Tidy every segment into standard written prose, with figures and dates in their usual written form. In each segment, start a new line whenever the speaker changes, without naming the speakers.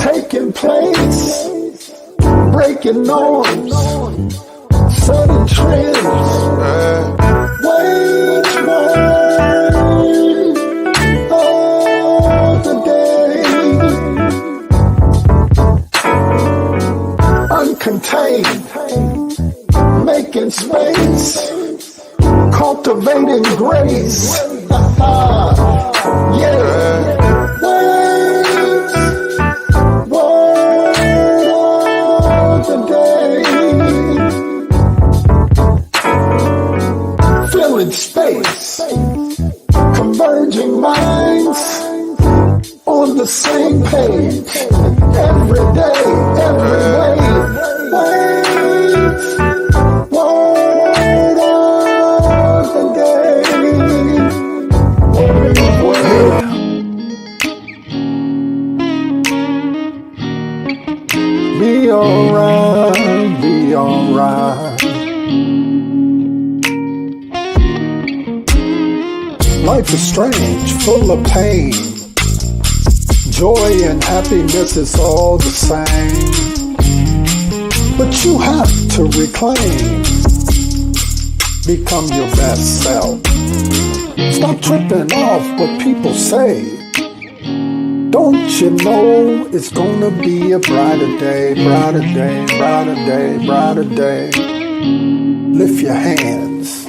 taking place, breaking norms, sudden trends, wage word of the day, uncontained, making space, cultivating grace. Yeah. Space, converging minds on the same page, every day, every way. Word of the day. Be alright, be alright. Life is strange, full of pain. Joy and happiness is all the same. But you have to reclaim. Become your best self. Stop tripping off what people say. Don't you know it's gonna be a brighter day, brighter day, brighter day, brighter day. Lift your hands.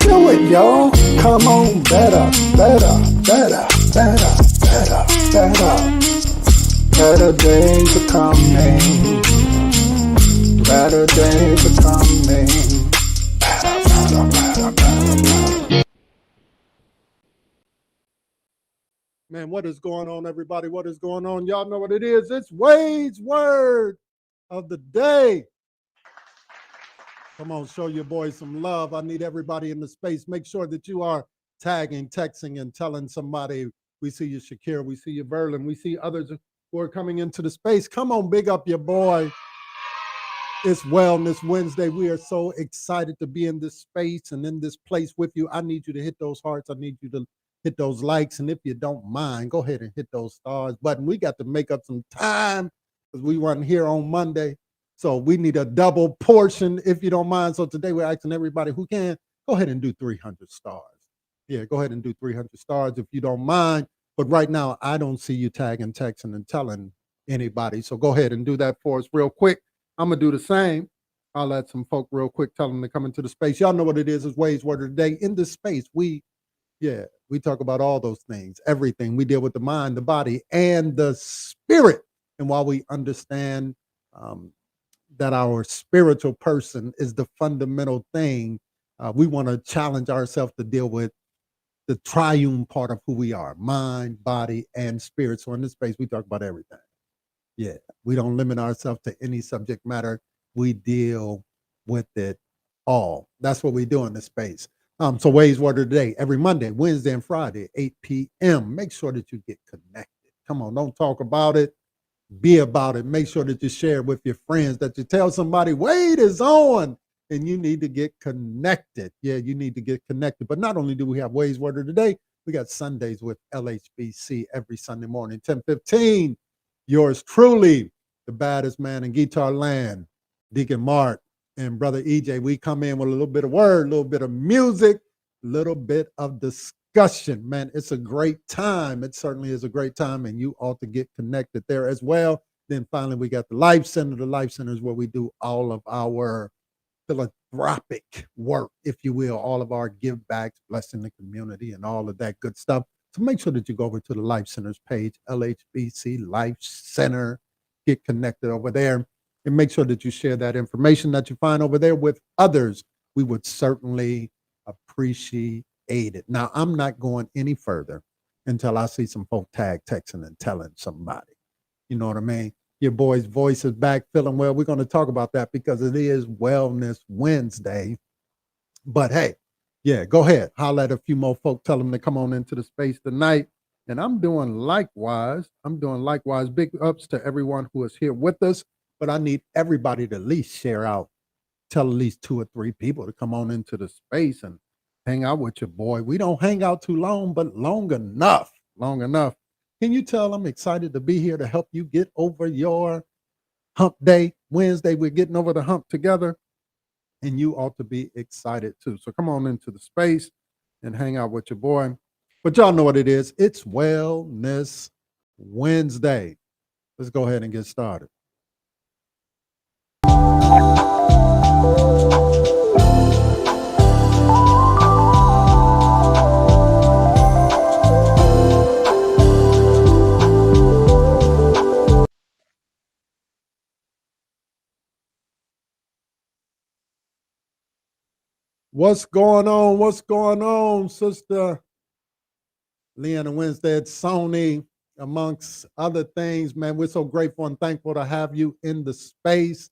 Do it, y'all. Come on, better, better, better, better, better, better. Better days are coming. Better days are coming. Better, better, better, better, better. Man, what is going on, everybody? What is going on? Y'all know what it is. It's Wade's Word of the Day. Come on, show your boys some love. I need everybody in the space. Make sure that you are tagging, texting, and telling somebody. We see you, Shakir. We see you, Verlin. We see others who are coming into the space. Come on, big up your boy. It's Wellness Wednesday. We are so excited to be in this space and in this place with you. I need you to hit those hearts. I need you to hit those likes. And if you don't mind, go ahead and hit those stars button. We got to make up some time because we weren't here on Monday. So we need a double portion, if you don't mind. So today we're asking everybody who can, go ahead and do 300 stars. Yeah, go ahead and do 300 stars if you don't mind. But right now, I don't see you tagging, texting, and telling anybody. So go ahead and do that for us real quick. I'm going to do the same. I'll let some folk real quick tell them to come into the space. Y'all know what it is. It's Wade's Word of the Day. In this space, we talk about all those things, everything. We deal with the mind, the body, and the spirit. And while we understand that our spiritual person is the fundamental thing, we want to challenge ourselves to deal with the triune part of who we are, mind, body, and spirit. So in this space, we talk about everything. Yeah, we don't limit ourselves to any subject matter. We deal with it all. That's what we do in this space. So Wade's Word of the Day, every Monday, Wednesday, and Friday, 8 p.m. Make sure that you get connected. Come on, don't talk about it. Be about it. Make sure that you share it with your friends, that you tell somebody Wade is on and you need to get connected. Yeah, you need to get connected. But not only do we have Wade's Word of the Day, we got Sundays with LHBC every Sunday morning, 10:15. Yours truly, the baddest man in guitar land, Deacon Mark and Brother EJ. We come in with a little bit of word, a little bit of music, a little bit of discussion. Man, it's a great time. It certainly is a great time, and you ought to get connected there as well. Then finally, we got the Life Center. The Life Center is where we do all of our philanthropic work, if you will, all of our give backs, blessing the community, and all of that good stuff. So make sure that you go over to the Life Center's page, LHBC Life Center, get connected over there, and make sure that you share that information that you find over there with others. We would certainly appreciate it. Now, I'm not going any further until I see some folk tag texting and telling somebody. You know what I mean? Your boy's voice is back, feeling well. We're going to talk about that because it is Wellness Wednesday. But hey, yeah, go ahead. Holler at a few more folk. Tell them to come on into the space tonight. And I'm doing likewise. Big ups to everyone who is here with us. But I need everybody to at least share out. Tell at least 2 or 3 people to come on into the space and hang out with your boy. We don't hang out too long, but long enough. Can you tell I'm excited to be here to help you get over your hump day? Wednesday, we're getting over the hump together, and you ought to be excited too. So come on into the space and hang out with your boy. But y'all know what it is. It's Wellness Wednesday. Let's go ahead and get started. What's going on? What's going on, Sister Leanna Winstead, Sony, amongst other things? Man, we're so grateful and thankful to have you in the space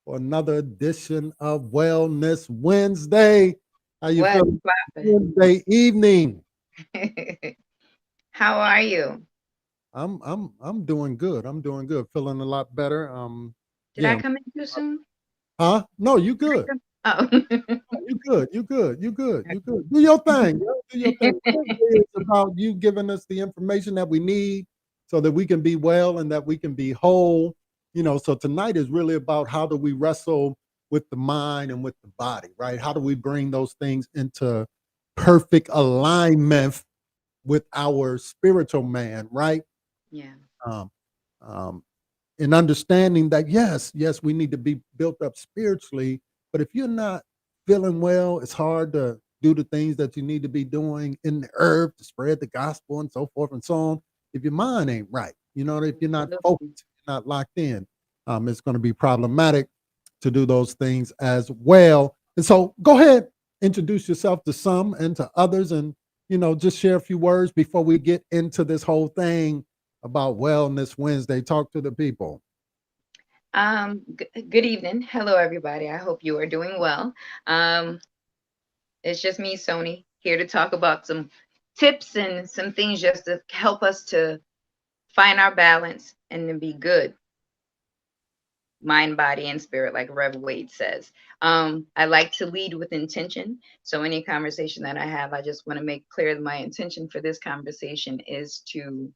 for another edition of Wellness Wednesday. How you
What's
feeling
poppin'?
Wednesday evening?
How are you?
I'm doing good. I'm doing good. Feeling a lot better.
Did I
Yeah.
come in too soon?
Huh? No, you good.
Oh.
No, you good. You good. You good. You good. Do your thing. Yo. Do your thing. It's about you giving us the information that we need so that we can be well and that we can be whole. So tonight is really about how do we wrestle with the mind and with the body, right? How do we bring those things into perfect alignment with our spiritual man, right?
Yeah.
Um, um, and understanding that yes, we need to be built up spiritually, but if you're not feeling well, it's hard to do the things that you need to be doing in the earth to spread the gospel and so forth and so on. If your mind ain't right, if you're not
Absolutely.
focused, you're not locked in, it's going to be problematic to do those things as well. And so go ahead, introduce yourself to some and to others, and just share a few words before we get into this whole thing about Wellness Wednesday. Talk to the people.
Good evening. Hello, everybody. I hope you are doing well. Um, it's just me, Sony, here to talk about some tips and some things just to help us to find our balance and to be good, mind, body, and spirit, like Rev Wade says. I like to lead with intention. So any conversation that I have, I just want to make clear that my intention for this conversation is to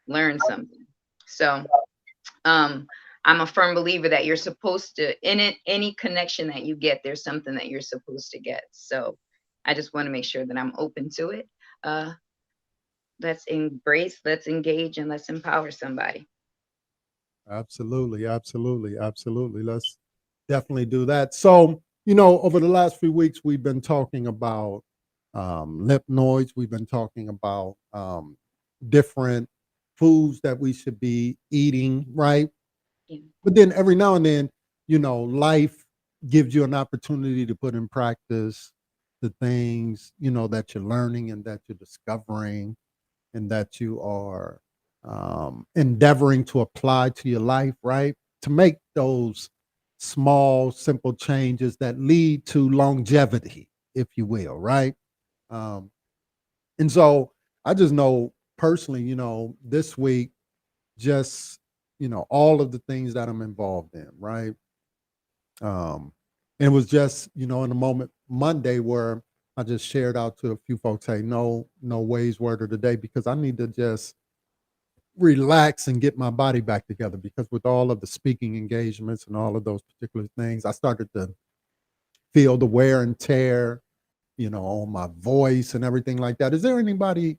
learn something. So um I'm a firm believer that you're supposed to, in it, any connection that you get, there's something that you're supposed to get. So I just want to make sure that I'm open to it. uh let's embrace, let's engage, and let's empower somebody.
Absolutely, absolutely, absolutely. Let's definitely do that. So, over the last few weeks, we've been talking about lymph nodes. We've been talking about different foods that we should be eating, right?
Yeah.
But then every now and then, life gives you an opportunity to put in practice the things, that you're learning and that you're discovering and that you are endeavoring to apply to your life, right? To make those small, simple changes that lead to longevity, if you will, right? Um, and so I just know personally, this week, just, all of the things that I'm involved in, right? Um, and it was just, in a moment Monday where I just shared out to a few folks, hey, no ways word of the day, because I need to just relax and get my body back together, because with all of the speaking engagements and all of those particular things, I started to feel the wear and tear, on my voice and everything like that. Is there anybody,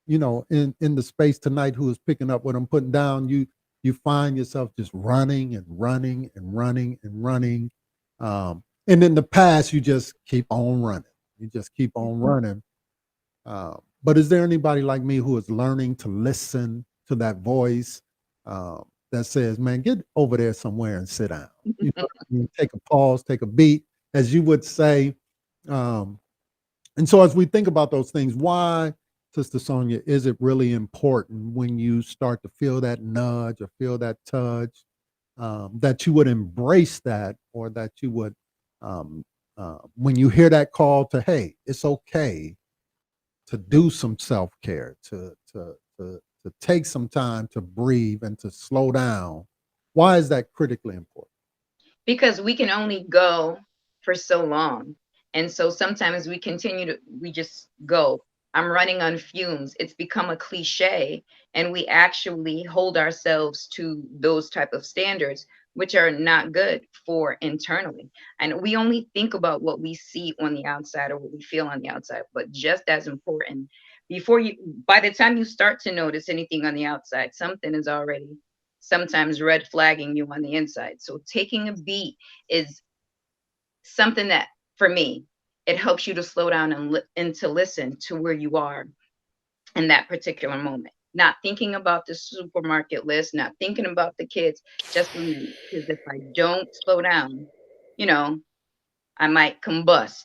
in the space tonight who is picking up what I'm putting down? You find yourself just running and running and running and running. And in the past, you just keep on running. You just keep on running. But is there anybody like me who is learning to listen to that voice that says, "Man, get over there somewhere and sit down"? What I mean? Take a pause, take a beat, as you would say. Um, and so, as we think about those things, why, Sister Sonia, is it really important when you start to feel that nudge or feel that touch, that you would embrace that, or that you would, um, when you hear that call to, hey, it's okay to do some self care, to take some time to breathe and to slow down. Why is that critically important?
Because we can only go for so long, and so sometimes we just go. I'm running on fumes. It's become a cliche, and we actually hold ourselves to those type of standards, which are not good for internally. And we only think about what we see on the outside or what we feel on the outside, but just as important, before you, by the time you start to notice anything on the outside, something is already sometimes red flagging you on the inside. So taking a beat is something that, for me, it helps you to slow down and to listen to where you are in that particular moment. Not thinking about the supermarket list, not thinking about the kids, just for me. Because if I don't slow down, you know, I might combust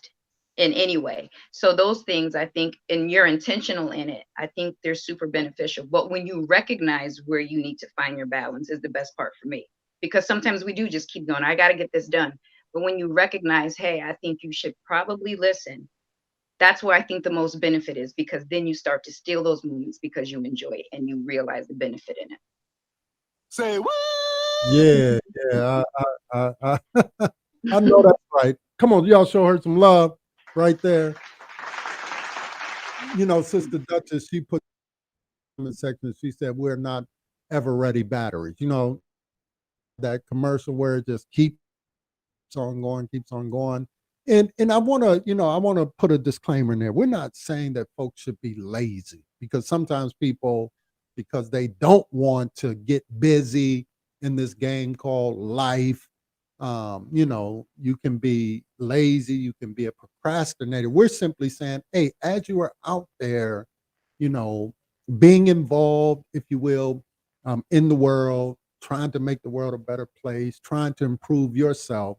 in any way. So those things, I think, and you're intentional in it, I think they're super beneficial. But when you recognize where you need to find your balance is the best part for me. Because sometimes we do just keep going, I got to get this done. But when you recognize, hey, I think you should probably listen, that's where I think the most benefit is, because then you start to steal those moments because you enjoy it and you realize the benefit in it.
Say what?
Yeah, yeah. I know that's right. Come on, y'all show her some love right there. You know, Sister Duchess, she put in the section, she said, we're not ever ready batteries. You know, that commercial where it just keeps on going, keeps on going. And I want to, you know, I want to put a disclaimer in there. We're not saying that folks should be lazy, because sometimes people, because they don't want to get busy in this game called life, you know, you can be lazy, you can be a procrastinator. We're simply saying, hey, as you are out there, you know, being involved, if you will, in the world, trying to make the world a better place, trying to improve yourself,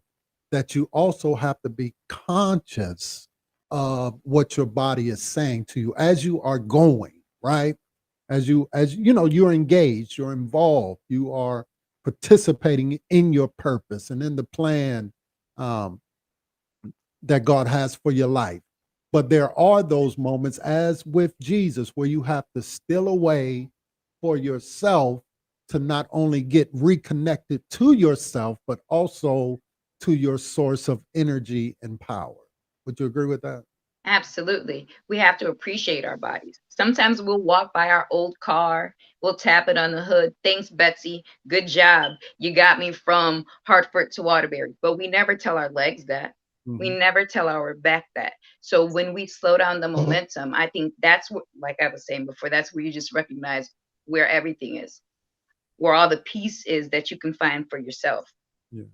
that you also have to be conscious of what your body is saying to you as you are going, right? As you know, you're engaged, you're involved, you are participating in your purpose and in the plan um, that God has for your life. But there are those moments, as with Jesus, where you have to still away for yourself to not only get reconnected to yourself, but also to your source of energy and power. Would you agree with that?
Absolutely. We have to appreciate our bodies. Sometimes we'll walk by our old car, we'll tap it on the hood. Thanks, Betsy. Good job. You got me from Hartford to Waterbury. But we never tell our legs that. We
Mhm.
never tell our back that. So when we slow down the momentum, I think that's what, like I was saying before, that's where you just recognize where everything is, where all the peace is that you can find for yourself.
Yeah,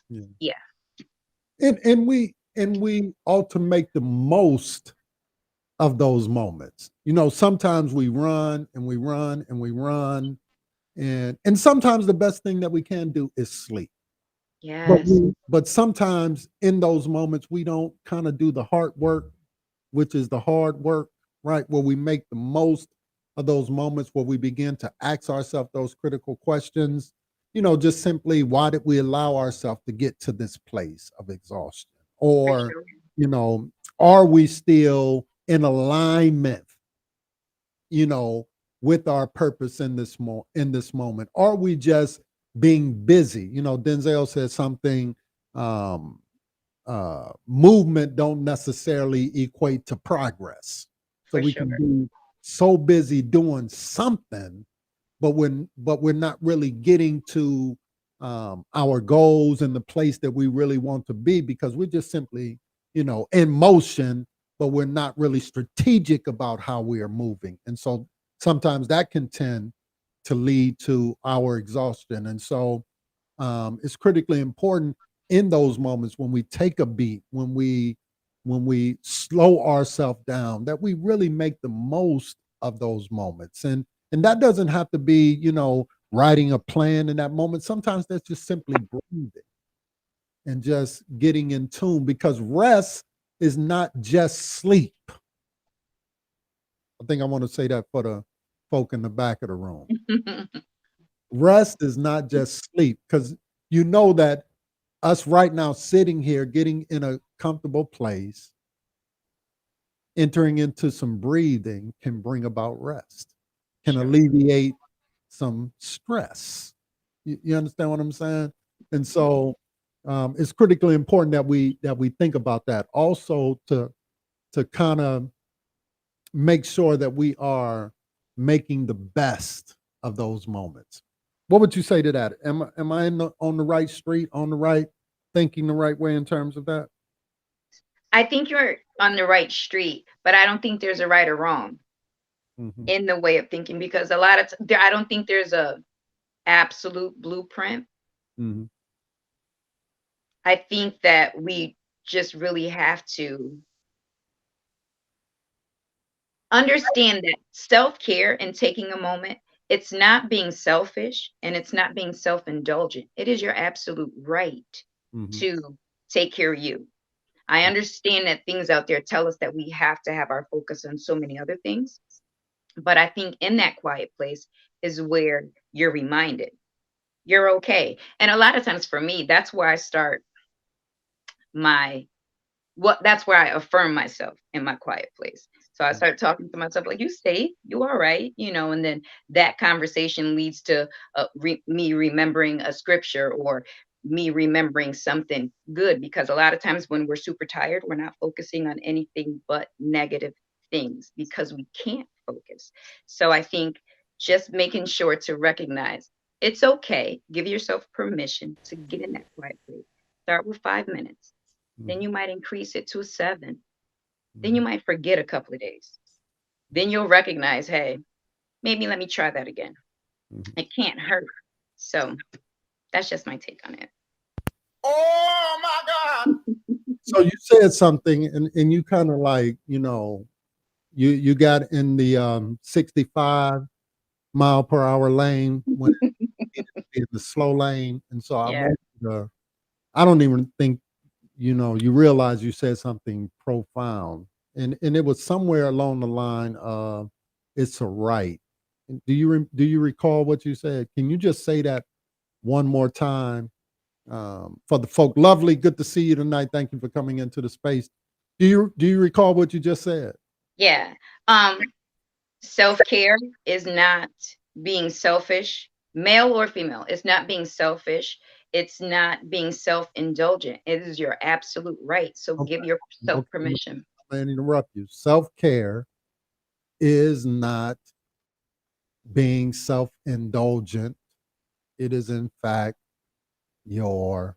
yeah.
Yeah.
And we ought to make the most of those moments. You know, sometimes we run and we run and we run, and sometimes the best thing that we can do is sleep.
Yes.
But sometimes in those moments we don't kind of do the hard work, which is the hard work, right? Where we make the most of those moments, where we begin to ask ourselves those critical questions. You know, just simply, why did we allow ourselves to get to this place of exhaustion?
For
Or,
sure.
you know, are we still in alignment, you know, with our purpose in in this moment? Are we just being busy? You know, Denzel said something, um, movement don't necessarily equate to progress. So
For
we
sure.
can be so busy doing something, but we're not really getting to our goals and the place that we really want to be, because we're just simply, you know, in motion, but we're not really strategic about how we are moving. And so sometimes that can tend to lead to our exhaustion. And so it's critically important in those moments when we take a beat, when we slow ourselves down, that we really make the most of those moments. And that doesn't have to be, you know, writing a plan in that moment. Sometimes that's just simply breathing and just getting in tune, because rest is not just sleep. I think I want to say that for the folk in the back of the room. Rest is not just sleep, because you know that us right now sitting here, getting in a comfortable place, entering into some breathing can bring about rest, can
Sure.
alleviate some stress. You understand what I'm saying? And so it's critically important that we think about that. Also, to kind of make sure that we are making the best of those moments. What would you say to that? Am I on the right street, on the right, thinking the right way in terms of that?
I think you're on the right street, but I don't think there's a right or wrong
Mhm,
in the way of thinking, because a lot of I don't think there's a absolute blueprint.
mhm,
I think that we just really have to understand that self-care and taking a moment, it's not being selfish and it's not being self-indulgent. It is your absolute right
mhm,
to take care of you. I understand that things out there tell us that we have to have our focus on so many other things, but I think in that quiet place is where you're reminded you're okay. And a lot of times for me, that's where I start my that's where I affirm myself in my quiet place. So I start talking to myself like, "You safe, you all right," and then that conversation leads to me remembering a scripture or me remembering something good. Because a lot of times when we're super tired, we're not focusing on anything but negative things because we can't focus. So I think just making sure to recognize it's okay. Give yourself permission to get in that quiet place. Start with 5 minutes, then
mhm,
you might increase it to 7. Then you
mhm,
might forget a couple of days. Then you'll recognize, hey, maybe let me try that again.
mhm.
It can't hurt. So that's just my take on it.
Oh my God.
So you said something, and you kind of like, you got in the 65-mile-per-hour lane when it needed to be in the slow lane, and so I
Yeah.
want you to. I don't even think you realize you said something profound, and it was somewhere along the line of it's a right. Do you recall what you said? Can you just say that one more time for the folk? Lovely, good to see you tonight. Thank you for coming into the space. Do you recall what you just said?
Yeah. Um, Self-care is not being selfish, male or female. It's not being selfish. It's not being self-indulgent. It is your absolute right. So give
Okay,
yourself
okay.
permission.
I'm gonna interrupt you. Self care is not being self indulgent. It is in fact your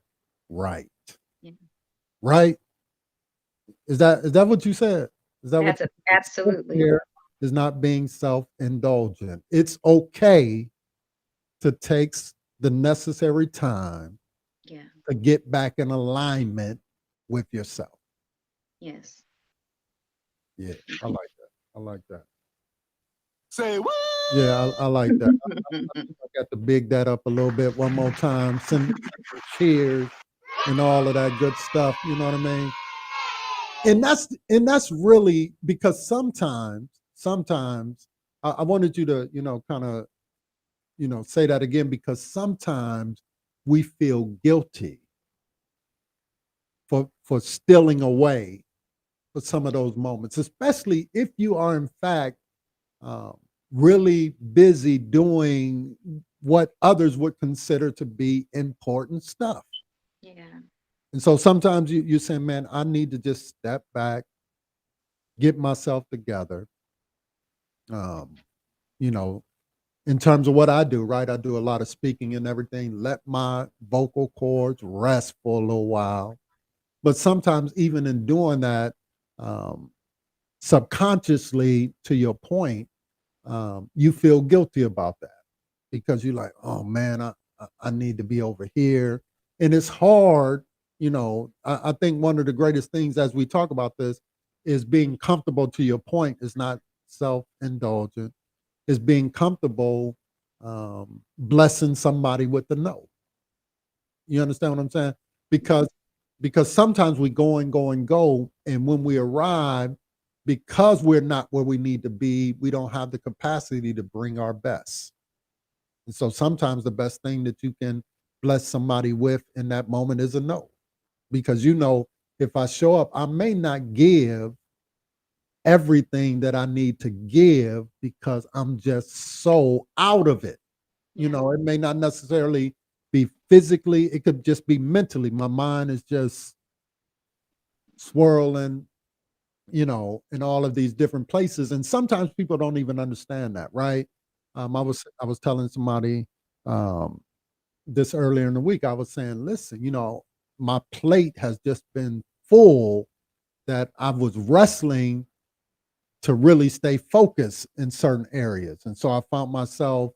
right.
Yeah.
Right? Is that what you said? Is that what
That's
you
a,
said?
absolutely.
Self-care is not being self-indulgent. It's okay to take the necessary time
Yeah.
to get back in alignment with yourself.
Yes.
Yeah, I like that. I like that.
Say what?
Yeah, I like that. I got to big that up a little bit one more time. Send some cheers and all of that good stuff. You know what I mean? And that's really because sometimes I wanted you to kind of say that again, because sometimes we feel guilty for stealing away for some of those moments, especially if you are in fact um, really busy doing what others would consider to be important stuff.
Yeah.
And so sometimes you say, man, I need to just step back, get myself together. Um, you know, in terms of what I do, right? I do a lot of speaking and everything. Let my vocal cords rest for a little while. But sometimes, even in doing that, um, subconsciously, to your point, you feel guilty about that because you're like, oh man, I need to be over here. And it's hard. I think one of the greatest things as we talk about this is being comfortable, to your point, is not self indulgent, is being comfortable blessing somebody with the no. You understand what I'm saying? Because because sometimes we go and go and go, and when we arrive, because we're not where we need to be, we don't have the capacity to bring our best. And so sometimes the best thing that you can bless somebody with in that moment is a no. Because if I show up, I may not give everything that I need to give because I'm just so out of it.
Yeah.
It may not necessarily be physically, it could just be mentally. My mind is just swirling, in all of these different places. And sometimes people don't even understand that, right? I was telling somebody um, this earlier in the week. I was saying, listen, my plate has just been full that I was wrestling to really stay focused in certain areas. And so I found myself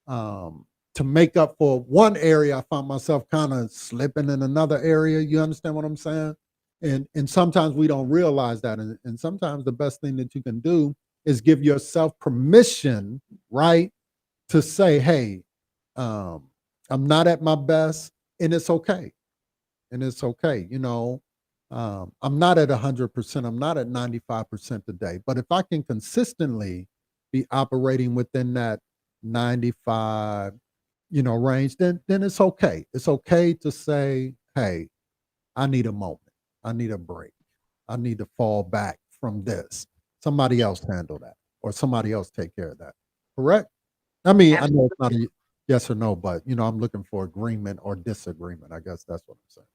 to make up for one area, I found myself kind of slipping in another area. You understand what I'm saying? And sometimes we don't realize that. And sometimes the best thing that you can do is give yourself permission, right? To say, hey, I'm not at my best, and it's okay. And it's okay. I'm not at 100%. I'm not at 95% today. But if I can consistently be operating within that 95, range, then it's okay. It's okay to say, hey, I need a moment. I need a break. I need to fall back from this. Somebody else handle that, or somebody else take care of that. Correct? I mean, I know it's not a yes or no, but I'm looking for agreement or disagreement. I guess that's what I'm saying.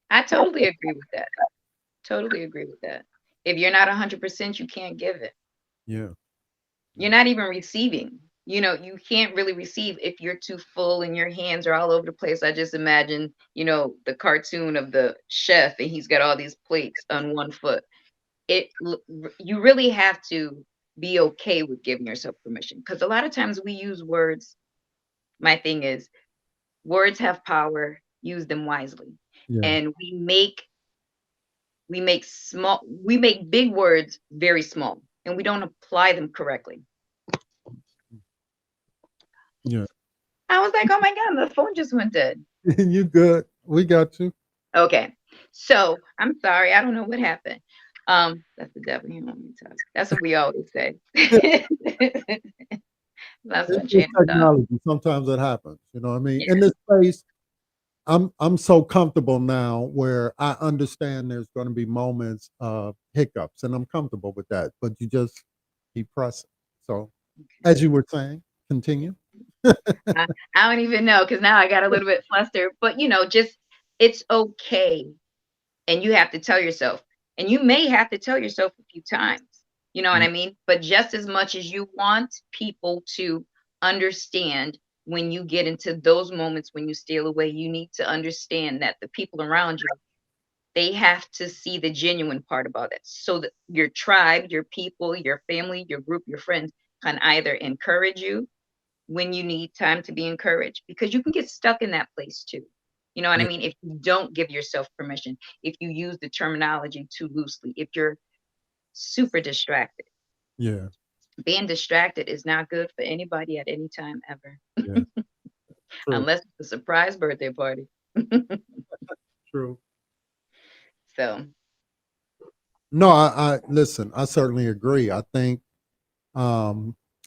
I totally agree with that. Totally agree with that. If you're not 100%, you can't give it.
Yeah.
You're not even receiving. You can't really receive if you're too full and your hands are all over the place. I just imagine, the cartoon of the chef and he's got all these plates on one foot. You really have to be okay with giving yourself permission, because a lot of times we use words. My thing is, words have power, use them wisely.
Yeah.
And we make big words very small, and we don't apply them correctly.
Yeah.
I was like, oh my God, the phone just went dead.
You good. We got you.
Okay. So I'm sorry. I don't know what happened. That's the devil. You know me talk. That's what we always say. That's
It's
what
just
Chance does.
technology. Sometimes it happens. You know what I mean?
Yeah.
In this space, I'm so comfortable now where I understand there's going to be moments of hiccups, and I'm comfortable with that. But you just keep pressing. So, as you were saying, continue.
I don't even know, because now I got a little bit flustered. But just it's okay. And you have to tell yourself, and you may have to tell yourself a few times, you know what I mean? But just as much as you want people to understand, when you get into those moments when you steal away, you need to understand that the people around you, they have to see the genuine part about it, so that your tribe, your people, your family, your group, your friends can either encourage you when you need time to be encouraged, because you can get stuck in that place too. You know what I
Yeah.
mean? If you don't give yourself permission, if you use the terminology too loosely, if you're super distracted.
Yeah.
Being distracted is not good for anybody at any time ever,
Yeah. True.
unless it's a surprise birthday party.
True.
So,
No, I listen. I certainly agree. I think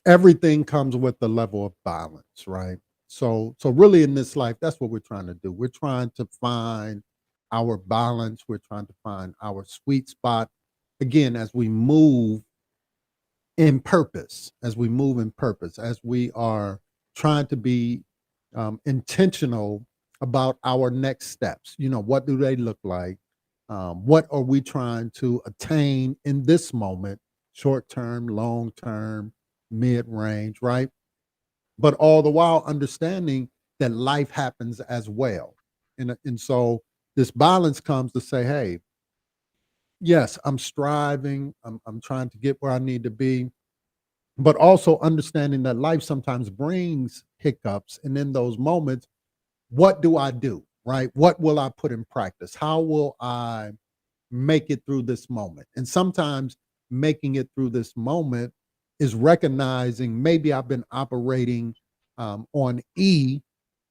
everything comes with the level of balance, right? So really in this life, that's what we're trying to do. We're trying to find our balance. We're trying to find our sweet spot. Again, as we move in purpose, as we are trying to be intentional about our next steps. What do they look like? What are we trying to attain in this moment, short term, long term, mid range, right? But all the while understanding that life happens as well. And so this balance comes to say, hey, yes, I'm striving, I'm trying to get where I need to be, but also understanding that life sometimes brings hiccups. And in those moments, what do I do? Right? What will I put in practice? How will I make it through this moment? And sometimes making it through this moment is recognizing maybe I've been operating on E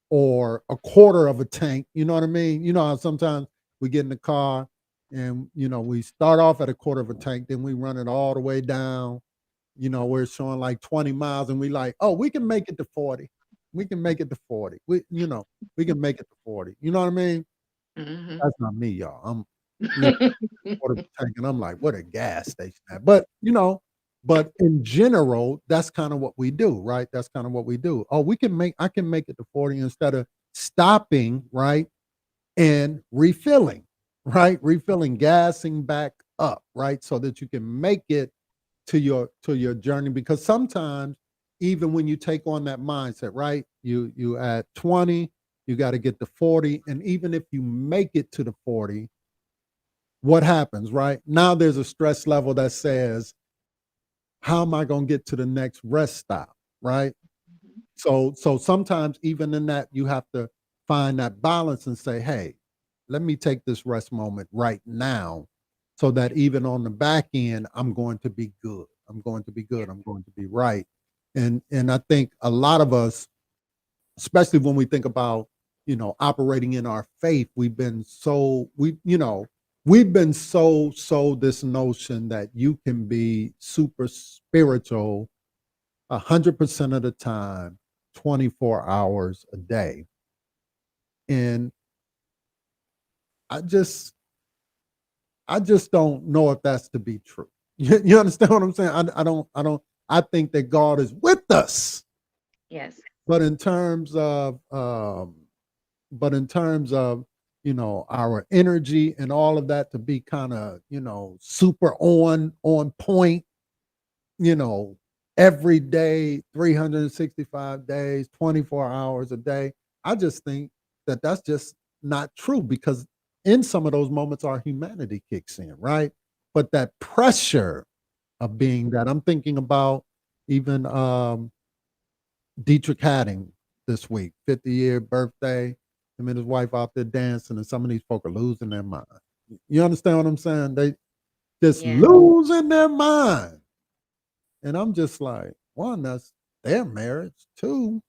or a quarter of a tank. You know what I mean? You know how sometimes we get in the car and we start off at a quarter of a tank, then we run it all the way down. We're showing like 20 miles and we like, oh, we can make it to 40. We can make it to 40. We can make it to 40. You know what I mean?
mhm.
That's not me, y'all. I'm quarter of a tank and I'm like, what a gas station at. But in general, that's kind of what we do, right? That's kind of what we do. Oh, I can make it to 40 instead of stopping, right? And refilling, right? Refilling, gassing back up, right? So that you can make it to your journey. Because sometimes even when you take on that mindset, right? You at 20, you got to get to 40. And even if you make it to the 40, what happens, right? Now there's a stress level that says, how am I going to get to the next rest stop, right? So sometimes even in that, you have to find that balance and say, hey, let me take this rest moment right now so that even on the back end, I'm going to be good. I'm going to be good. I'm going to be right. And I think a lot of us, especially when we think about, operating in our faith, we've been so this notion that you can be super spiritual 100% of the time, 24 hours a day. And I just I just don't know if that's to be true. You understand what I'm saying? I think that God is with us,
Yes.
but in terms of our energy and all of that to be kind of, super on point, you know, every day, 365 days, 24 hours a day. I just think that that's just not true, because in some of those moments, our humanity kicks in, right? But that pressure of being that, I'm thinking about even Dietrich Hadding this week, 50-year birthday. Him and his wife out there dancing, and some of these folk are losing their mind. You understand what I'm saying? They just
Yeah.
losing their mind. And I'm just like, one, that's their marriage. Two,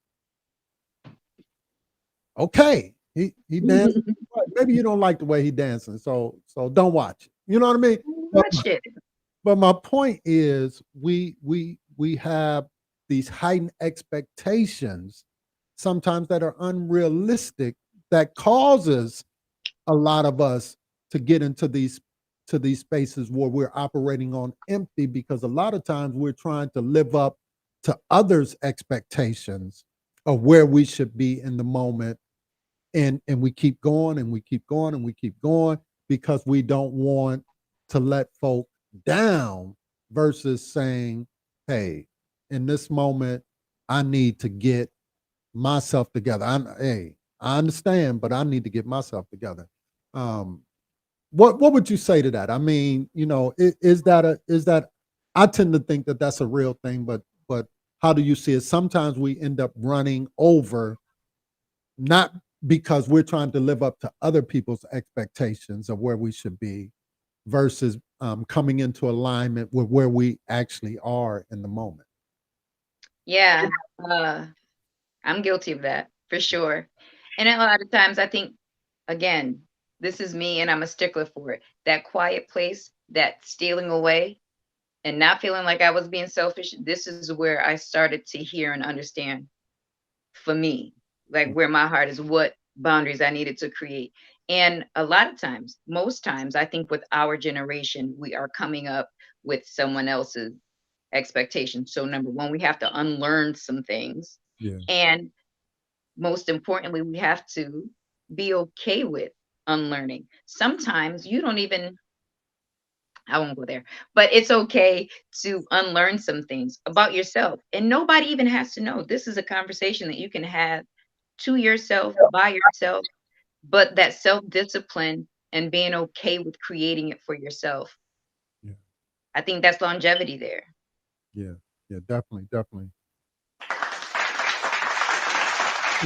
okay, he danced. Maybe you don't like the way he dancing, so don't watch it. You know what I mean? But
Watched it.
but my point is, we have these heightened expectations sometimes that are unrealistic, that causes a lot of us to get into these spaces where we're operating on empty, because a lot of times we're trying to live up to others' expectations of where we should be in the moment, and we keep going and we keep going and we keep going because we don't want to let folk down, versus saying, hey, in this moment I need to get myself together. I understand, but I need to get myself together. um what would you say to that? I mean, is that I tend to think that that's a real thing, but how do you see it? Sometimes we end up running over, not because we're trying to live up to other people's expectations of where we should be, versus coming into alignment with where we actually are in the moment.
Yeah. Uh, I'm guilty of that for sure. And a lot of times I think, again, this is me and I'm a stickler for it. That quiet place, that stealing away and not feeling like I was being selfish. This is where I started to hear and understand, for me, like where my heart is, what boundaries I needed to create. And a lot of times, most times, I think with our generation, we are coming up with someone else's expectations. So, number one, we have to unlearn some things.
Yeah.
And most importantly, we have to be okay with unlearning. Sometimes you don't even, I won't go there, but it's okay to unlearn some things about yourself. And nobody even has to know. This is a conversation that you can have to yourself, by yourself, but that self discipline and being okay with creating it for yourself.
Yeah.
I think that's longevity there.
Yeah. Yeah. Definitely. Definitely.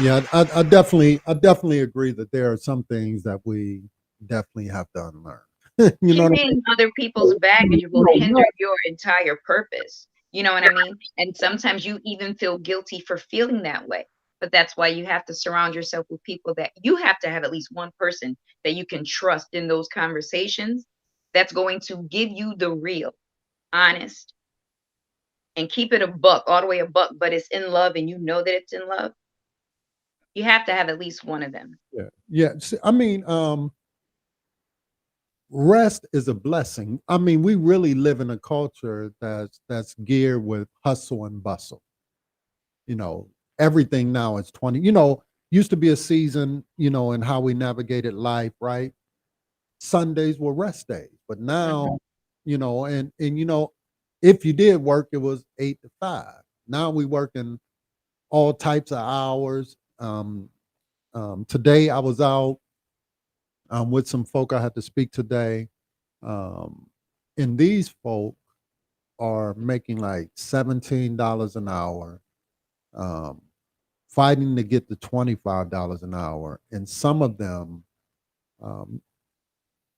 Yeah. I definitely agree that there are some things that we definitely have to unlearn. You know what
Carrying other people's baggage will hinder your entire purpose. You know what I mean? And sometimes you even feel guilty for feeling that way. But that's why you have to surround yourself with people that you have to have at least one person that you can trust in those conversations that's going to give you the real, honest, and keep it a buck, all the way a buck, but it's in love and you know that it's in love. You have to have at least one of them.
I mean? Yeah. Yeah. I mean, rest is a blessing. I mean, we really live in a culture that's geared with hustle and bustle. You know, everything now is 20. Used to be a season, in how we navigated life, right? Sundays were rest days. But now, if you did work, it was 8 to 5. Now we working all types of hours. Today I was out with some folk I had to speak today. And these folk are making like $17 an hour, fighting to get to $25 an hour. And some of them are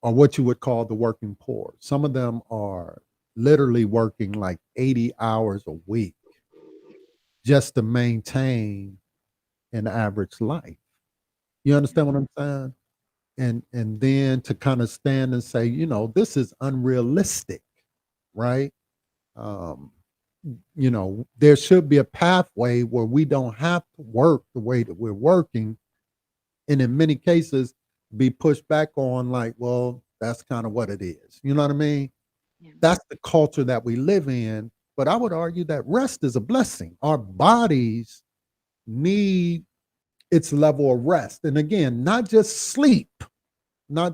what you would call the working poor. Some of them are literally working like 80 hours a week just to maintain an average life. You understand what I'm saying? And then to kind of stand and say, this is unrealistic, right? There should be a pathway where we don't have to work the way that we're working. And in many cases, be pushed back on like, well, that's kind of what it is. You know what I mean?
Yeah.
That's the culture that we live in. But I would argue that rest is a blessing. Our bodies need its level of rest. And again, not just sleep, but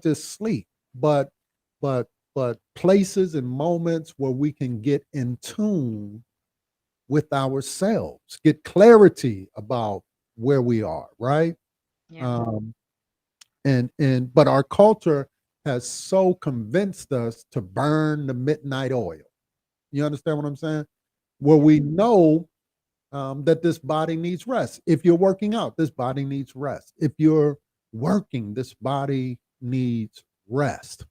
places and moments where we can get in tune with ourselves, get clarity about where we are, right?
Yeah.
But our culture has so convinced us to burn the midnight oil. You understand what I'm saying? Where we know that this body needs rest. If you're working out, this body needs rest. If you're working, this body needs rest.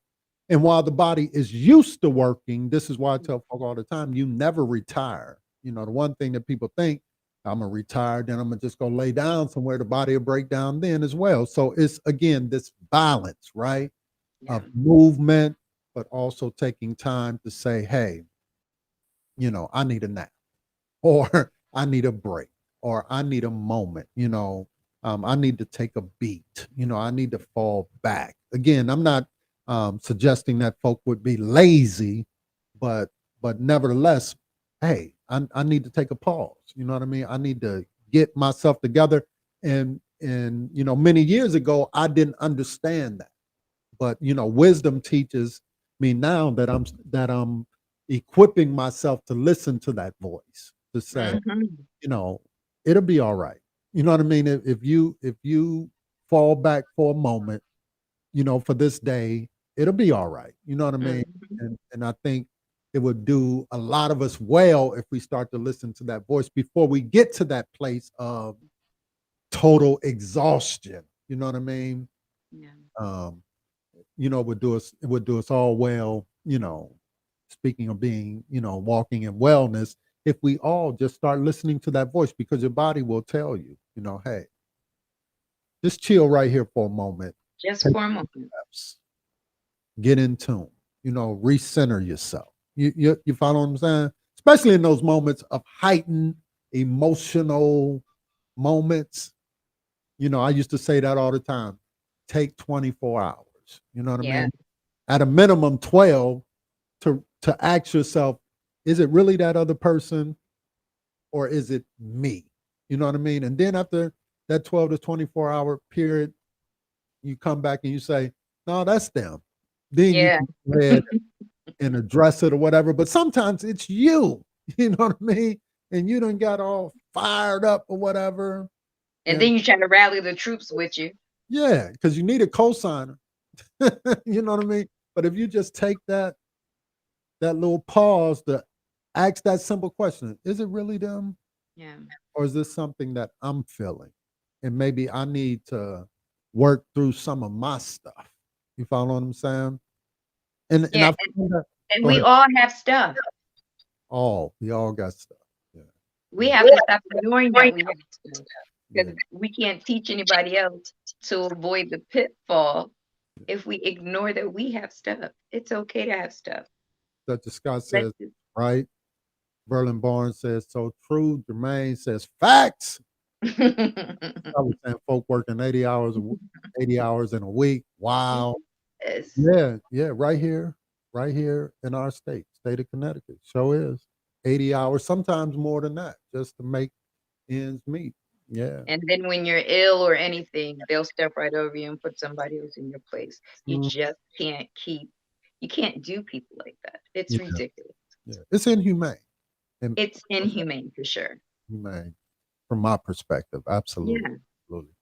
And while the body is used to working, this is why I tell folk all the time, you never retire. The one thing that people think, I'm going to retire, then I'm going to just go lay down somewhere. The body will break down then as well. So it's, again, this balance, right,
Yeah.
of movement, but also taking time to say, hey, I need a nap, or I need a break, or I need a moment, I need to take a beat, I need to fall back. Again, I'm not suggesting that folk would be lazy, but nevertheless, hey, I need to take a pause. You know what I mean? I need to get myself together. And many years ago, I didn't understand that. But wisdom teaches me now that I'm equipping myself to listen to that voice, to say,
Mhm.
it'll be all right. You know what I mean? If you fall back for a moment, for this day, it'll be all right. You know what I mean?
Mhm.
And I think it would do a lot of us well if we start to listen to that voice before we get to that place of total exhaustion. You know what I mean?
Yeah.
Um, it would do us all well, speaking of being, walking in wellness, if we all just start listening to that voice, because your body will tell you, hey, just chill right here for a moment.
Just
Take
for a
some
moment.
steps, get in tune, recenter yourself. You follow what I'm saying? Especially in those moments of heightened emotional moments. I used to say that all the time. Take 24 hours. You know what I
Yeah.
mean? At a minimum 12 to ask yourself, is it really that other person or is it me? You know what I mean? And then after that 12 to 24-hour period, you come back and you say, no, that's them. Then you
Yeah.
can go ahead and address it or whatever. But sometimes it's you, you know what I mean? And you done got all fired up or whatever.
And
And
then you try to rally the troops with you.
yeah, because you need a cosigner. You know what I mean? But if you just take that little pause to ask that simple question, is it really them?
Yeah.
Or is this something that I'm feeling? And maybe I need to work through some of my stuff. You follow what I'm saying? And
Yeah.
I found that,
And
go
we
ahead.
all have stuff.
We all got stuff. Yeah.
We
Yeah.
have to stop ignoring that we have stuff,
Yeah.
because we can't teach anybody else to avoid the pitfall if we ignore that we have stuff. It's okay to have stuff.
Dr. Scott
Let's
says, right? Berlin Barnes says, so true. Jermaine says, facts. I was saying folk working 80 hours in a week. Wow.
Yes.
Yeah, right here in our state of Connecticut. So is 80 hours, sometimes more than that, just to make ends meet. Yeah.
And then when you're ill or anything, they'll step right over you and put somebody else in your place. You
Mm.
just you can't do people like that. It's
Yeah.
ridiculous.
Yeah. It's inhumane.
It's inhumane for sure.
Inhumane from my perspective. Absolutely.
Yeah.
Absolutely.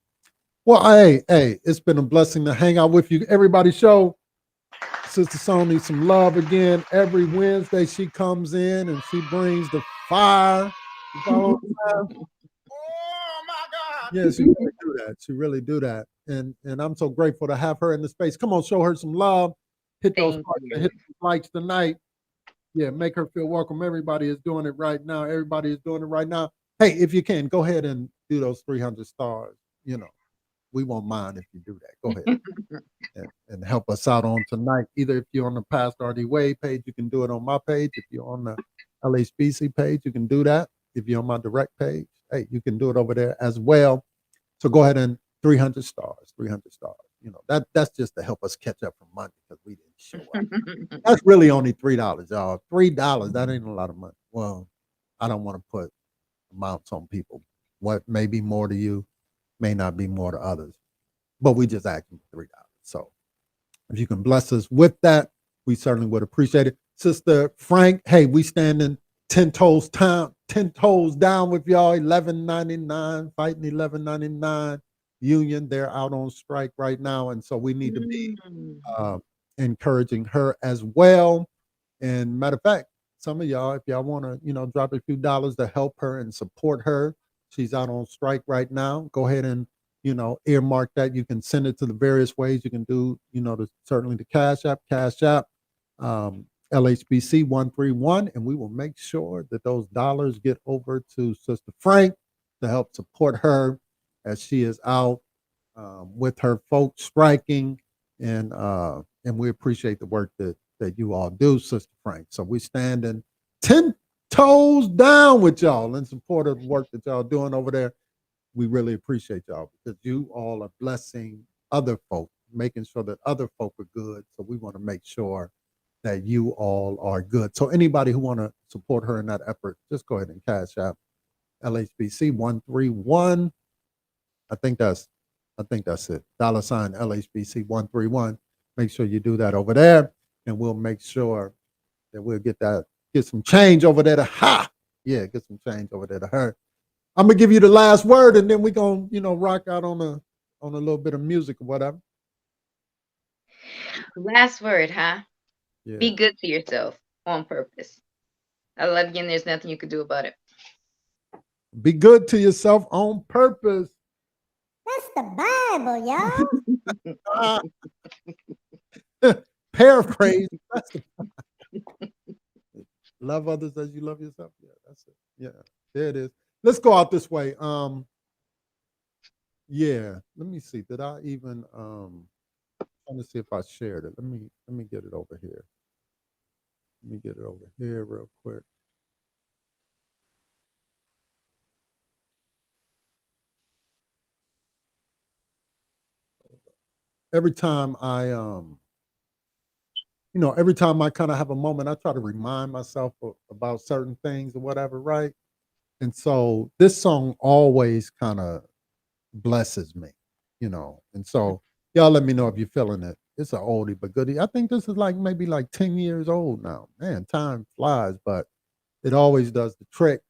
Well, hey, it's been a blessing to hang out with you. Everybody show Sister Sony some love again. Every Wednesday she comes in and she brings the fire. You follow what I'm saying?
Oh my God.
Yeah, she really do that. She really do that. And I'm so grateful to have her in the space. Come on, show her some love. Hit those
Thank
hearts
you.
and hit those likes tonight. Yeah, make her feel welcome. Everybody is doing it right now. Everybody is doing it right now. Hey, if you can, go ahead and do those 300 stars. You know, we won't mind if you do that. Go ahead and help us out on tonight. Either if you're on the Pastor R.D. Wade page, you can do it on my page. If you're on the LHBC page, you can do that. If you're on my direct page, hey, you can do it over there as well. So go ahead and 300 stars, 300 stars. You know, that's just to help us catch up from Monday because we didn't show up. That's really only $3, y'all. $3, that ain't a lot of money. Well, I don't want to put amounts on people. What may be more to you may not be more to others. But we just asking for $3. So if you can bless us with that, we certainly would appreciate it. Sister Frank, hey, we standing 10 toes down with y'all, $11.99, fighting $11.99 union. They're out on strike right now. And so we need to be encouraging her as well. And matter of fact, some of y'all, if y'all want to, drop a few dollars to help her and support her, she's out on strike right now. Go ahead and, earmark that. You can send it to the various ways. You can do, certainly the Cash App, LHBC 131, and we will make sure that those dollars get over to Sister Frank to help support her as she is out with her folks striking, and we appreciate the work that you all do, Sister Frank. So we standing 10 toes down with y'all in support of the work that y'all doing over there. We really appreciate y'all because you all are blessing other folk, making sure that other folk are good. So we want to make sure that you all are good. So anybody who want to support her in that effort, just go ahead and Cash App LHBC 131. I think that's it. $ LHBC 131. Make sure you do that over there, and we'll make sure that we'll get some change over there to her. Yeah, get some change over there to her. I'm gonna give you the last word, and then we're gonna, rock out on a little bit of music or whatever.
Last word, huh?
Yeah.
Be good to yourself on purpose. I love you, and there's nothing you can do about it.
Be good to yourself on purpose.
That's the Bible, y'all.
Paraphrase. Love others as you love yourself. Yeah, that's it. Yeah, there it is. Let's go out this way. Yeah, let me see. Did I even trying to see if I shared it. Let me get it over here. Let me get it over here real quick. Every time I every time I kind of have a moment, I try to remind myself about certain things or whatever, right? And so this song always kind of blesses me, and so y'all let me know if you're feeling it. It's an oldie but goodie. I think this is maybe 10 years old now. Man, time flies, but it always does the trick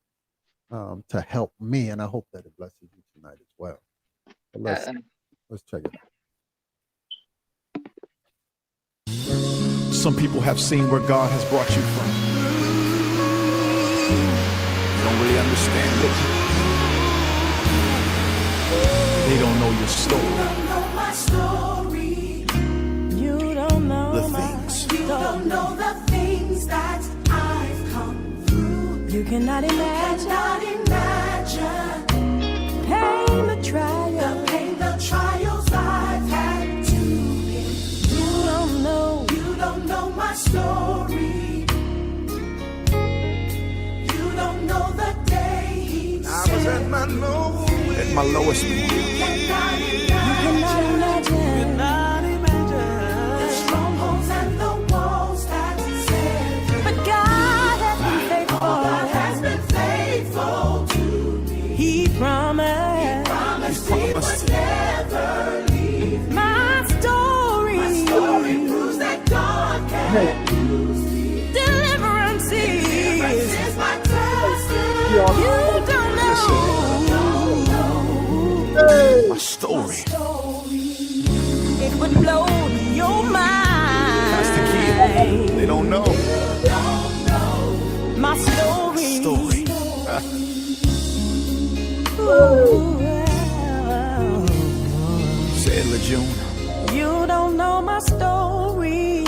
to help me, and I hope that it blesses you tonight as well. But let's check it out.
Some people have seen where God has brought you from. You don't really understand it. They don't know your story.
You don't know my story.
You don't know
The
my
things.
You don't know the things that I've come through.
You cannot imagine.
Cannot imagine
Pain, the trial.
the pain, the trials I've had to endure.
You don't know.
You don't know my story. You don't know the day he
I was at my lowest.
At my lowest point.
Cannot
Imagine.
the strongholds and the walls that said.
But God has been faithful.
God has been faithful to me.
He promised. Deliverance is.
Is my testimony.
You don't know.
My story.
It would blow your mind.
That's the key. They don't know.
My story.
Story.
Ooh,
Say it, LeJune.
you don't know my story.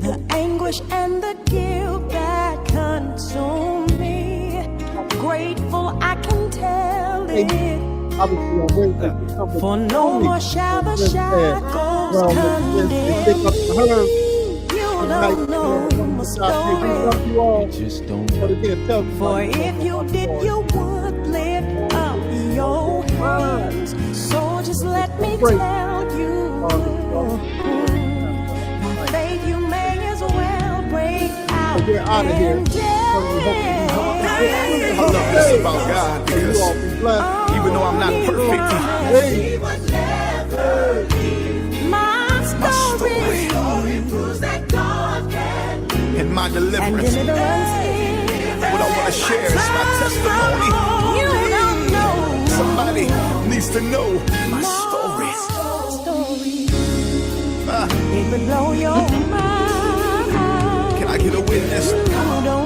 The anguish and the guilt that consumed me. Grateful I can tell it.
Obviously, I'm waiting for you to come with
For
the
no
story.
more shall the
Just,
shackles
well, let's stick up
condemn
to her.
me. You don't know my story.
You all,
Just don't.
but again, tell me
For
why you
if you did, you would lift up your hands. So just let me tell you. By faith, you may as well break out.
We're out of here.
and
I love this about God
You
because
all be blessed.
even though I'm not perfect,
Hey,
My story
Proves that God can
in my
and
deliverance,
deliverance
what I want to share is my testimony.
you don't know
Somebody needs to know my story.
story.
Ah,
It would blow your mind.
can I get a witness?